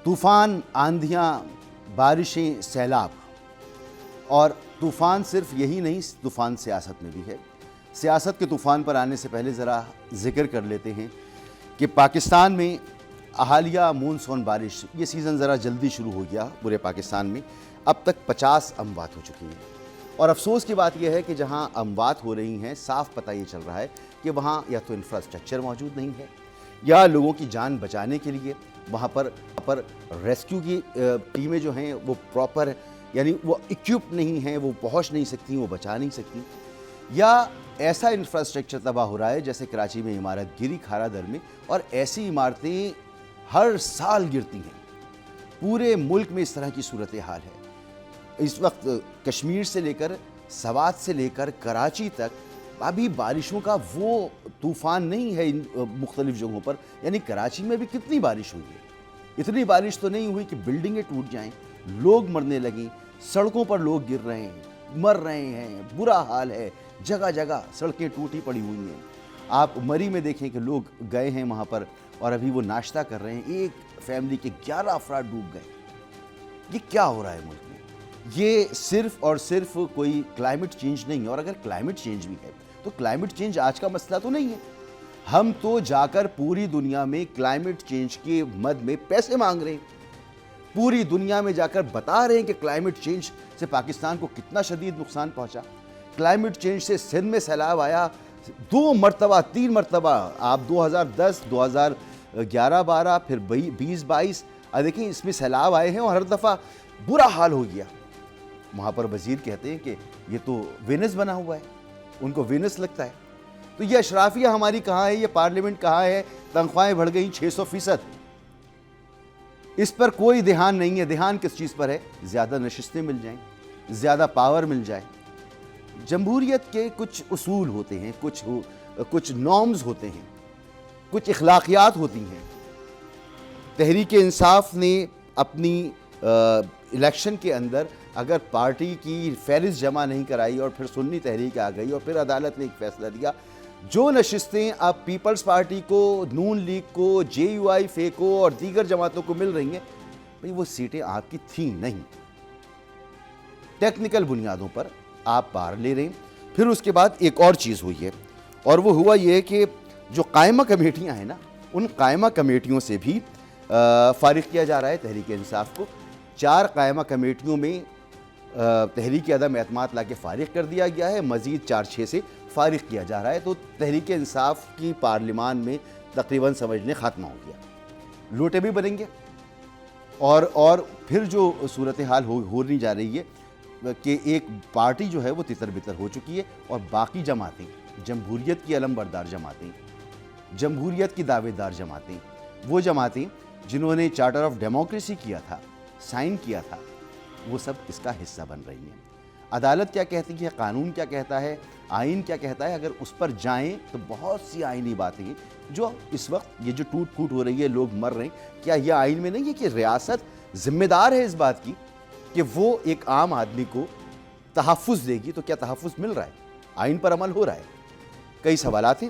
طوفان، آندھیاں، بارشیں، سیلاب، اور طوفان صرف یہی نہیں، طوفان سیاست میں بھی ہے۔ سیاست کے طوفان پر آنے سے پہلے ذرا ذکر کر لیتے ہیں کہ پاکستان میں حالیہ مونسون بارش، یہ سیزن ذرا جلدی شروع ہو گیا پورے پاکستان میں، اب تک 50 اموات ہو چکی ہیں۔ اور افسوس کی بات یہ ہے کہ جہاں اموات ہو رہی ہیں، صاف پتہ یہ چل رہا ہے کہ وہاں یا تو انفراسٹرکچر موجود نہیں ہے، یا لوگوں کی جان بچانے کے لیے وہاں پر ریسکیو کی ٹیمیں جو ہیں وہ پراپر، یعنی وہ اکوپ نہیں ہیں، وہ پہنچ نہیں سکتی، وہ بچا نہیں سکتی، یا ایسا انفراسٹرکچر تباہ ہو رہا ہے جیسے کراچی میں عمارت گری کھارا در میں، اور ایسی عمارتیں ہر سال گرتی ہیں۔ پورے ملک میں اس طرح کی صورتحال ہے۔ اس وقت کشمیر سے لے کر سوات سے لے کر کراچی تک ابھی بارشوں کا وہ طوفان نہیں ہے ان مختلف جگہوں پر، یعنی کراچی میں بھی کتنی بارش ہوئی ہے۔ اتنی بارش تو نہیں ہوئی کہ بلڈنگیں ٹوٹ جائیں، لوگ مرنے لگیں، سڑکوں پر لوگ گر رہے ہیں، مر رہے ہیں، برا حال ہے، جگہ جگہ سڑکیں ٹوٹی پڑی ہوئی ہیں۔ آپ مری میں دیکھیں کہ لوگ گئے ہیں وہاں پر اور ابھی وہ ناشتہ کر رہے ہیں، ایک فیملی کے 11 افراد ڈوب گئے۔ یہ کیا ہو رہا ہے ملک میں؟ یہ صرف اور صرف کوئی کلائمیٹ چینج نہیں ہے، اور اگر کلائمیٹ چینج بھی ہے تو کلائمیٹ چینج آج کا مسئلہ تو نہیں ہے۔ ہم تو جا کر پوری دنیا میں کلائمیٹ چینج کے مد میں پیسے مانگ رہے ہیں، پوری دنیا میں جا کر بتا رہے ہیں کہ کلائمیٹ چینج سے پاکستان کو کتنا شدید نقصان پہنچا۔ کلائمیٹ چینج سے سندھ میں سیلاب آیا 2 مرتبہ 3 مرتبہ، آپ 2010 2011 12 پھر 20 22 دیکھیں اس میں سیلاب آئے ہیں اور ہر دفعہ برا حال ہو گیا۔ وہاں پر وزیر کہتے ہیں کہ یہ تو وینس بنا ہوا ہے، ان کو وینس لگتا ہے۔ تو یہ اشرافیہ ہماری کہاں ہے، یہ پارلیمنٹ کہاں ہے؟ تنخواہیں بڑھ گئیں 600%۔ اس پر کوئی دھیان نہیں ہے۔ دھیان کس چیز پر ہے؟ زیادہ نشستیں مل جائیں، زیادہ پاور مل جائے۔ جمہوریت کے کچھ اصول ہوتے ہیں، کچھ نارمز ہوتے ہیں، کچھ اخلاقیات ہوتی ہیں۔ تحریک انصاف نے اپنی الیکشن کے اندر اگر پارٹی کی فہرست جمع نہیں کرائی اور پھر سنی تحریک آ گئی اور پھر عدالت نے ایک فیصلہ دیا، جو نشستیں اب پیپلز پارٹی کو، نون لیگ کو، JUI کو اور دیگر جماعتوں کو مل رہی ہیں، بھئی وہ سیٹیں آپ کی تھیں نہیں، ٹیکنیکل بنیادوں پر آپ پار لے رہے ہیں۔ پھر اس کے بعد ایک اور چیز ہوئی ہے، اور وہ ہوا یہ کہ جو قائمہ کمیٹیاں ہیں نا، ان قائمہ کمیٹیوں سے بھی فارغ کیا جا رہا ہے تحریک انصاف کو۔ 4 قائمہ کمیٹیوں میں تحریک عدم اعتماد لا کے فارغ کر دیا گیا ہے، مزید 4-6 سے فارغ کیا جا رہا ہے۔ تو تحریک انصاف کی پارلیمان میں تقریباً سمجھنے ختم ہو گیا، لوٹے بھی بنیں گے، اور پھر جو صورتحال ہونی جا رہی ہے کہ ایک پارٹی جو ہے وہ تتر بتر ہو چکی ہے، اور باقی جماعتیں، جمہوریت کی علم بردار جماعتیں، جمہوریت کی دعوے دار جماعتیں، وہ جماعتیں جنہوں نے چارٹر آف ڈیموکریسی کیا تھا، سائن کیا تھا، وہ سب اس کا حصہ بن رہی ہیں۔ عدالت کیا کہتی ہے، قانون کیا کہتا ہے، آئین کیا کہتا ہے، اگر اس پر جائیں تو بہت سی آئینی باتیں ہیں جو اس وقت یہ جو ٹوٹ پھوٹ ہو رہی ہے، لوگ مر رہے ہیں، کیا یہ آئین میں نہیں ہے کہ ریاست ذمہ دار ہے اس بات کی کہ وہ ایک عام آدمی کو تحفظ دے گی؟ تو کیا تحفظ مل رہا ہے؟ آئین پر عمل ہو رہا ہے؟ کئی سوالات ہیں۔